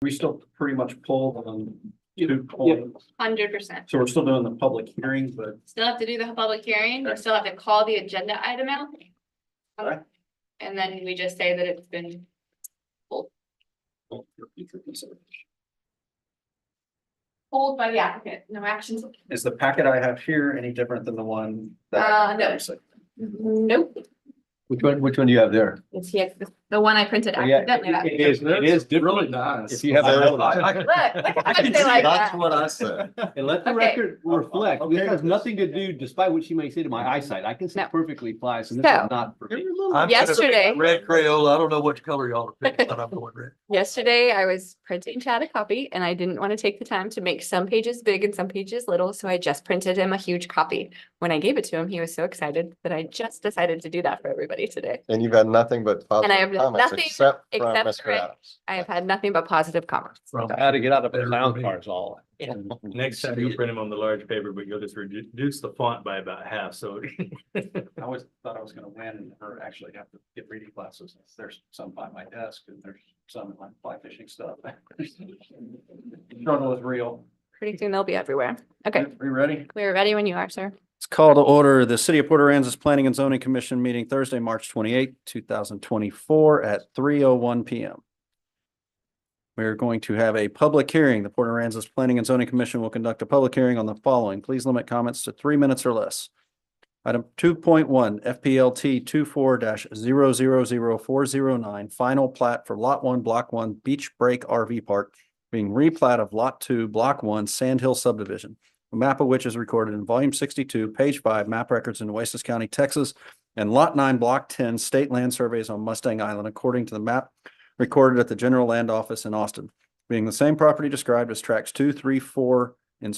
We still pretty much pulled on two. 100%. So we're still doing the public hearing, but Still have to do the public hearing, you Okay. still have to call the agenda item out. Okay. And then we just say that it's been, pulled by the applicant, no actions. is the packet I have here any different than the one? that- No. Nope, Which one do you have there? it's here, the one I printed Oh, yeah, accidentally. it is different. Really nice. If you have a- Look, how much they like That's that. what I said. And let the Okay. record reflect, Okay. this has nothing to do, despite what she may say to my eyesight, I can see No. perfectly fine, so this So- is not for me. Yesterday. Red Crayola, I don't know what color y'all are picking, but I'm going red. Yesterday, I was printing Chad a copy and I didn't want to take the time to make some pages big and some pages little, so I just printed him a huge copy. When I gave it to him, he was so excited that I just decided to do that for everybody today. And you've had nothing but And I have positive comments nothing except from except Mr. for it. Adams. I have had nothing but positive comments. How to get out of a clown car is all. Next time you print them on the large paper, but you'll just reduce the font by about half, so. I always thought I was gonna win and never actually have to get reading classes. There's some by my desk and there's some in my fly fishing stuff. Struggle is real. Pretty soon they'll be everywhere. Okay, Are you ready? we're ready when you are, sir. It's called to order the City of Port Aransas Planning and Zoning Commission meeting Thursday, March 28th, 2024 at 3:01 PM. We're going to have a public hearing. The Port Aransas Planning and Zoning Commission will conduct a public hearing on the following. Please limit comments to 3 minutes or less. Item 2.1 FPLT 24-000409, final plat for Lot 1, Block 1, Beach Break RV Park, being replat of Lot 2, Block 1, Sand Hill subdivision, a map of which is recorded in Volume 62, Page 5, Map Records in Nueces County, Texas, and Lot 9, Block 10, State Land Surveys on Mustang Island, according to the map recorded at the General Land Office in Austin, being the same property described as tracks 2, 3, 4 in a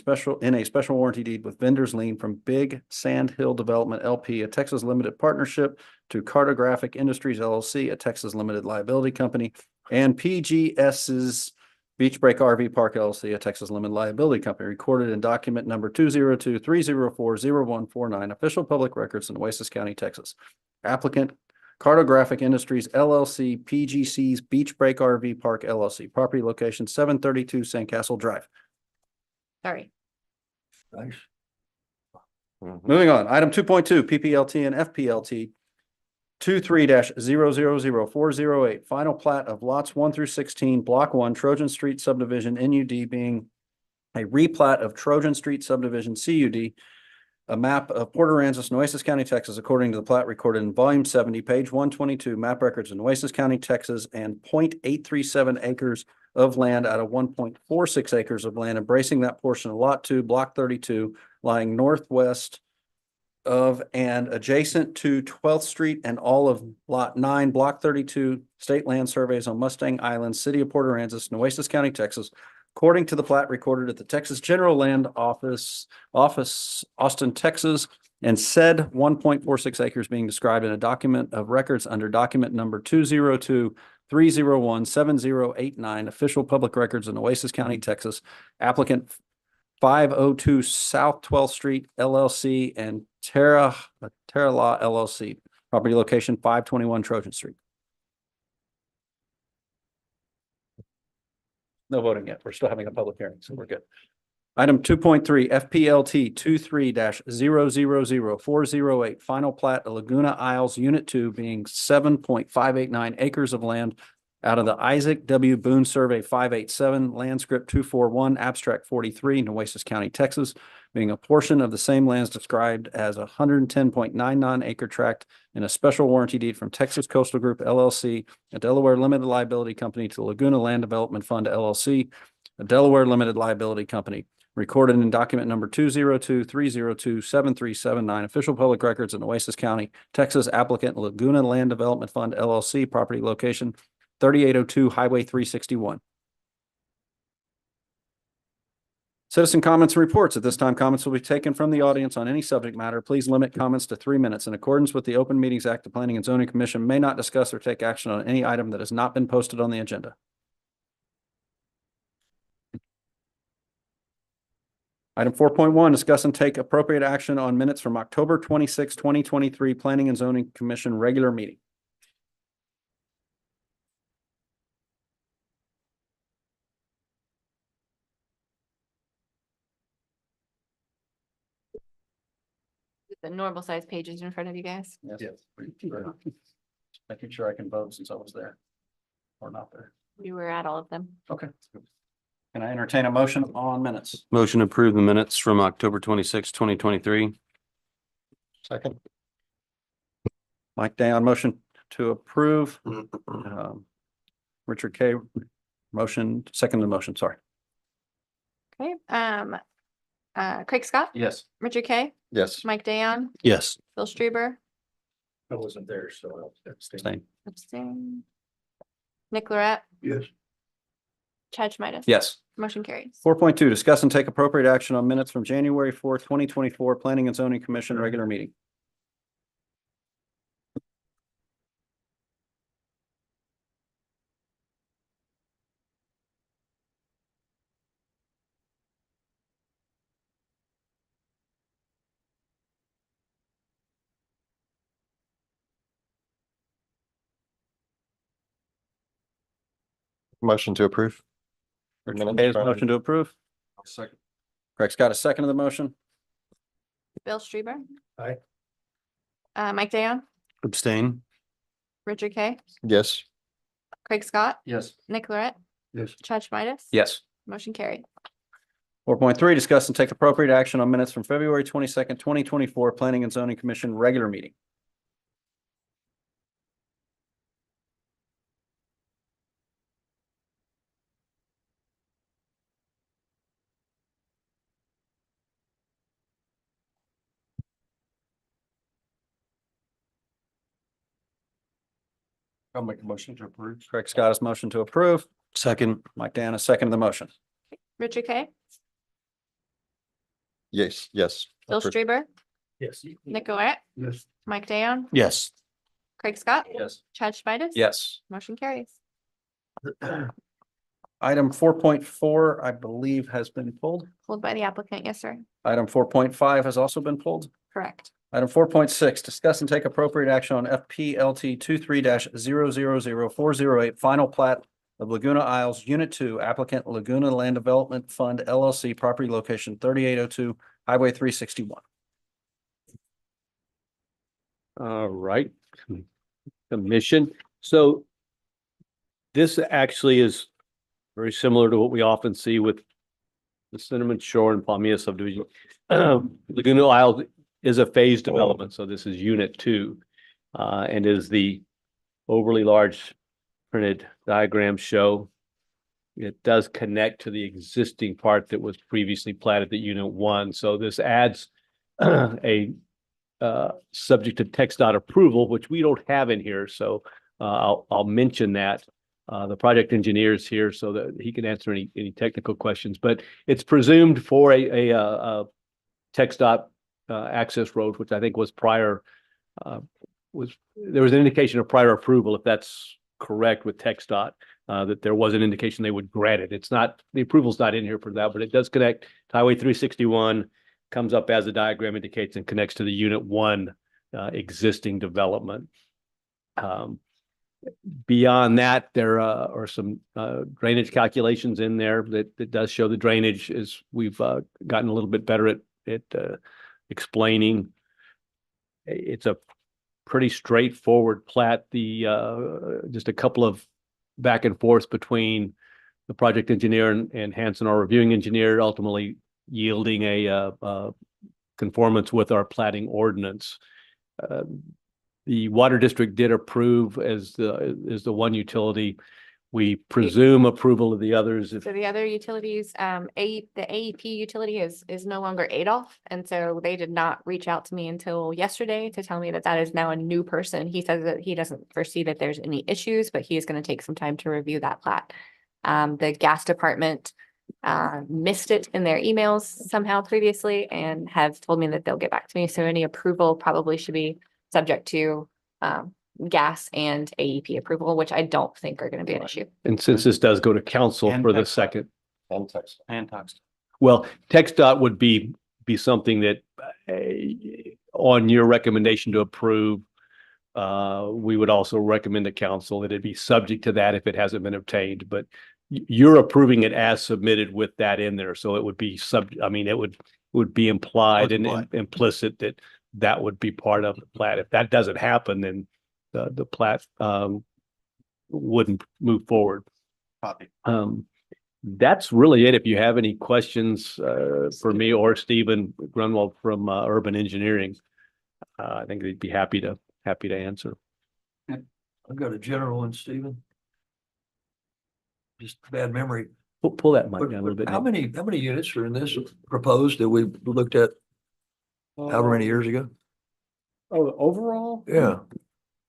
special warranty deed with vendors lien from Big Sand Hill Development LP, a Texas limited partnership, to Cartographic Industries LLC, a Texas limited liability company, and PGS's Beach Break RV Park LLC, a Texas limited liability company, recorded in document number 202-304-0149, official public records in Nueces County, Texas. Applicant Cartographic Industries LLC, PGC's Beach Break RV Park LLC, property location 732 Sandcastle Drive. Sorry. Mhm. Moving on, item 2.2, PPLT and FPLT 23-000408, final plat of lots 1 through 16, Block 1, Trojan Street subdivision NUD, being a replat of Trojan Street subdivision CUD, a map of Port Aransas, Nueces County, Texas, according to the plat recorded in Volume 70, Page 122, Map Records in Nueces County, Texas, and 0.837 acres of land out of 1.46 acres of land, embracing that portion of Lot 2, Block 32, lying northwest of and adjacent to 12th Street and all of Lot 9, Block 32, State Land Surveys on Mustang Island, City of Port Aransas, Nueces County, Texas, according to the plat recorded at the Texas General Land Office, Austin, Texas, and said 1.46 acres being described in a document of records under document number 202-301-7089, official public records in Nueces County, Texas. Applicant 502 South 12th Street LLC and Terra Law LLC, property location 521 Trojan Street. No voting yet. We're still having a public hearing, so we're good. Item 2.3 FPLT 23-000408, final plat of Laguna Isles Unit 2, being 7.589 acres of land out of the Isaac W. Boone Survey 587, Land Script 241, Abstract 43, Nueces County, Texas, being a portion of the same lands described as a 110.99 acre tract in a special warranty deed from Texas Coastal Group LLC, a Delaware limited liability company, to Laguna Land Development Fund LLC, a Delaware limited liability company, recorded in document number 202-302-7379, official public records in Nueces County, Texas. Applicant Laguna Land Development Fund LLC, property location 3802 Highway 361. Citizen comments and reports. At this time, comments will be taken from the audience on any subject matter. Please limit comments to 3 minutes. In accordance with the Open Meetings Act, the Planning and Zoning Commission may not discuss or take action on any item that has not been posted on the agenda. Item 4.1, discuss and take appropriate action on minutes from October 26, 2023 Planning and Zoning Commission regular meeting. The normal size pages in front of you guys. Yes. Making sure I can vote since I was there. Or not there. We were at all of them. Okay. Can I entertain a motion on minutes? Motion to approve the minutes from October 2023. Second. Mike Day on motion to approve. Richard K. Motion, second the motion, sorry. Okay, Craig Scott, Yes. Richard K, Yes. Mike Dayon, Yes. Phil Struber, I wasn't there, so I'll abstain. Same. abstain. Nick Lorette, Yes. Chad Schmidt. Yes. Motion carries. 4.2, discuss and take appropriate action on minutes from January 4th, 2024, Planning and Zoning Commission regular meeting. Motion to approve. Richard Minutes K's from- motion to approve. Second. Craig Scott, a second of the motion. Bill Struber. Aye. Mike Dayon, Abstain. Richard K, Yes. Craig Scott, Yes. Nick Lorette, Yes. Chad Schmidt. Yes. Motion carried. 4.3, discuss and take appropriate action on minutes from February 22nd, 2024, Planning and Zoning Commission regular meeting. I'll make a motion to approve. Craig Scott has motion to approve. Second. Mike Dan, a second of the motion. Richard K, Yes, yes. Bill Approve. Struber, Yes. Nick Lorette, Yes. Mike Dayon, Yes. Craig Scott, Yes. Chad Schmidt. Yes. Motion carries. Item 4.4, I believe, has been pulled. Pulled by the applicant. Yes, sir. Item 4.5 has also been pulled. Correct. Item 4.6, discuss and take appropriate action on FPLT 23-000408, final plat of Laguna Isles, Unit 2, applicant Laguna Land Development Fund LLC, property location 3802, Highway 361. All right. Commission. So this actually is very similar to what we often see with the Cinnamon Shore and Palmilla subdivision. Laguna Isles is a phased development, so this is Unit 2, and is the overly large printed diagrams show. It does connect to the existing part that was previously platted at Unit 1, so this adds a subject to text dot approval, which we don't have in here, so I'll mention that. The project engineer is here so that he can answer any technical questions, but it's presumed for a text dot access road, which I think was prior, there was an indication of prior approval, if that's correct with text dot, that there was an indication they would grant it. It's not, the approval's not in here for that, but it does connect to Highway 361, comes up as the diagram indicates and connects to the Unit 1 existing development. Beyond that, there are some drainage calculations in there that does show the drainage is we've gotten a little bit better at explaining. It's a pretty straightforward plat. Just a couple of back and forth between the project engineer and Hanson, our reviewing engineer, ultimately yielding a conformance with our platting ordinance. The water district did approve as the one utility. We presume approval of the others. So the other utilities, the AEP utility is no longer Adolph. And so they did not reach out to me until yesterday to tell me that that is now a new person. He says that he doesn't foresee that there's any issues, but he is going to take some time to review that plat. The gas department missed it in their emails somehow previously and have told me that they'll get back to me. So any approval probably should be subject to gas and AEP approval, which I don't think are going to be an issue. And since this does go to council And for the text. second, And text. And text. well, text dot would be something that on your recommendation to approve, we would also recommend to council that it be subject to that if it hasn't been obtained, but you're approving it as submitted with that in there. So it would be it would be implied and implicit that that would be part of the plat. If that doesn't happen, then the plat wouldn't move forward. Copy. That's really it. If you have any questions for me or Stephen Grunwald from Urban Engineering, I think they'd be happy to answer. I've got a general one, Stephen. Just bad memory. Pull that mic But- down a little but bit. How many units are in this proposed that we looked at however many years ago? Oh, the overall? Yeah.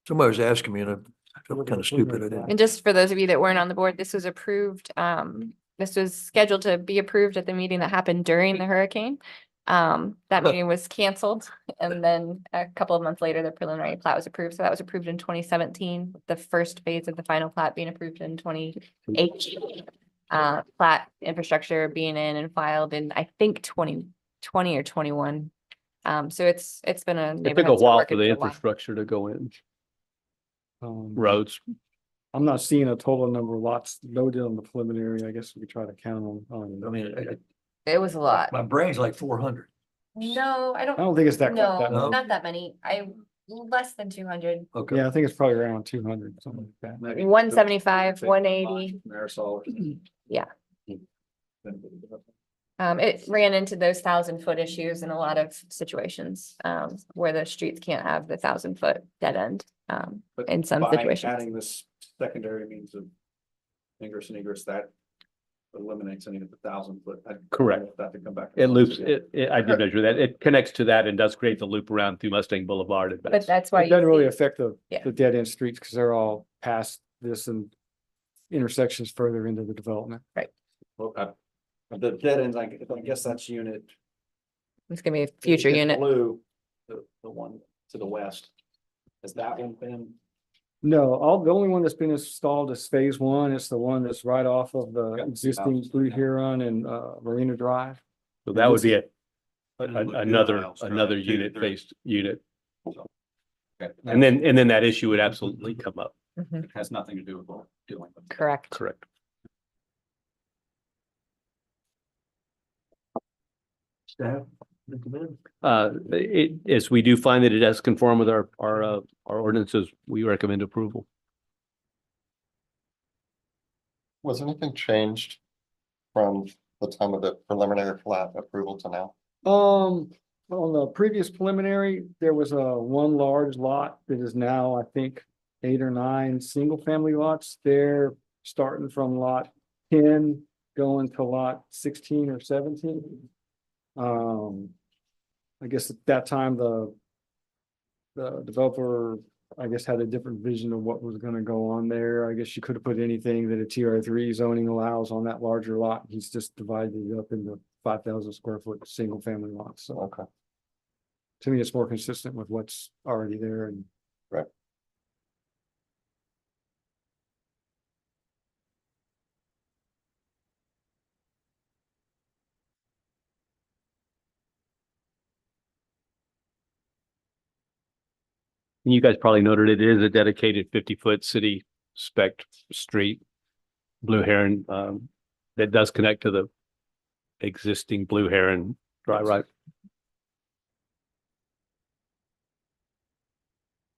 Somebody was asking me and I felt kind of stupid. I didn't. And just for those of you that weren't on the board, this was approved, this was scheduled to be approved at the meeting that happened during the hurricane. That meeting was canceled and then a couple of months later, the preliminary plat was approved. So that was approved in 2017. The first phase of the final plat being approved in 2018. Plat infrastructure being in and filed in, I think, 2020 or 21. So it's been a. It took a neighborhood that's been while working for the a while. infrastructure to go in, Um, roads. I'm not seeing a total number of lots loaded on the preliminary. I guess we try to count I on. mean, It was a lot. my brain's like 400. No, I I don't, don't think it's that. quite that no, low. not that many. Less than 200. Okay. Yeah, I think it's probably around 200, something like that. 175, 180. Marisol. Yeah. It ran into those 1,000-foot issues in a lot of situations, where the streets can't have the 1,000-foot dead end, in some situations. Adding this secondary means of ingress and egress, that eliminates any of the 1,000-foot. Correct. That to come back. It loops, I did measure that. It connects to that and does create the loop around through Mustang Boulevard. and But that's- that's why. It you doesn't really see- affect Yeah. the dead end streets because they're all past this and intersections further into the development. Well, the dead ends, I guess that's unit. It's gonna be a future it's unit. Blue, the one to the west. Has that one been? No, the only one that's been installed is phase one. It's the one that's right off of the Got the existing house. Blue Huron and Marina Drive. So that would be Lagoon another Isles Drive, another 2 to unit 3. based unit. Okay. And then that issue would absolutely come up. Mhm. It has nothing to do with what we're dealing with. Correct. Correct. Staff, recommend. As we do find that it does conform with our ordinances, we recommend approval. Was anything changed from the time of the preliminary plat approval to now? On the previous preliminary, there was one large lot that is now, I think, 8 or 9 single-family lots. They're starting from lot 10, going to lot 16 or 17. I guess at that time, the developer, I guess, had a different vision of what was gonna go on there. I guess you could have put anything that a TR3 zoning allows on that larger lot. He's just divided it up into 5,000 square foot, single family lots. So Okay. to me, it's more consistent with what's already there and. Right. You guys probably noted it is a dedicated 50-foot city spec street. Blue Heron, that does connect to the existing Blue Heron Drive, right?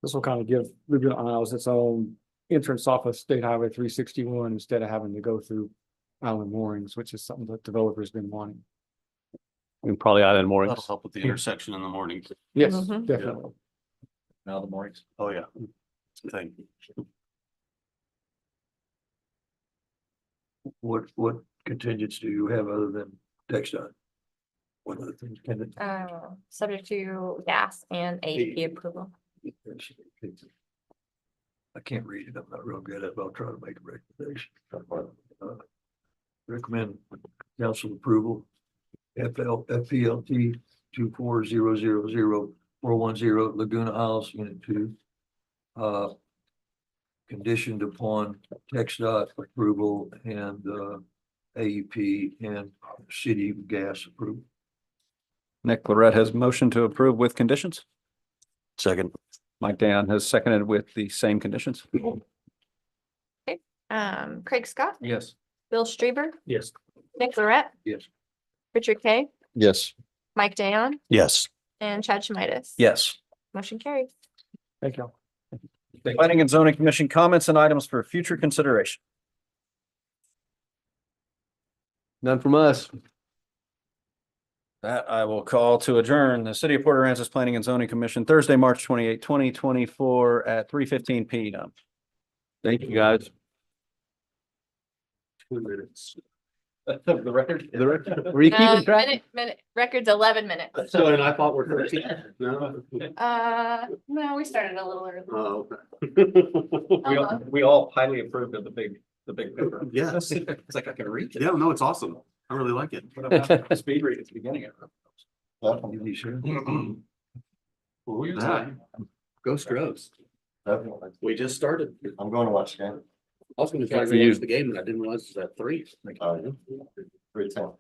This will kind of give Laguna Isles its own entrance off of State Highway 361 instead of having to go through Island Moorings, which is something that developers been wanting. And probably Island Moorings. That'll help with the intersection in the morning. Yes, Mhm. definitely. Now the moorings. Oh, yeah. Thank you. What contingents do you have other than TxDOT? What other things can it? Subject to gas and AEP approval. I can't read it. I'm not real good at it, but I'll try to make a recommendation. Recommend council approval. FPLT 240000410 Laguna Isles Unit 2. Conditioned upon TxDOT approval and AEP and city gas approval. Nick Lorette has motion to approve with conditions. Second. Mike Dan has seconded with the same conditions. Craig Scott, Yes. Bill Streber, Yes. Nick Lorette, Yes. Richard Kay, Yes. Mike Dayon, Yes. and Chad Schmidas. Yes. Motion carried. Thank you. Planning and Zoning Commission comments and items for future consideration. None from us. That I will call to adjourn the City of Port Aransas Planning and Zoning Commission Thursday, March 28, 2024 at 3:15 PM. Thank you, guys. 2 minutes. The record? Were you keeping track? Record's 11 minutes. So, and I thought we're 13. No. No, we started a little early. Oh, We all highly approved of the big paper. Yes. It's like I can read it. Yeah, no, it's awesome. I really like it. What about the speed read at the beginning of it? Definitely. Who's that? Go Stros. Definitely. We just started. I'm going to watch the game. I was gonna try to watch the game, but I didn't realize it was at 3. 3:10.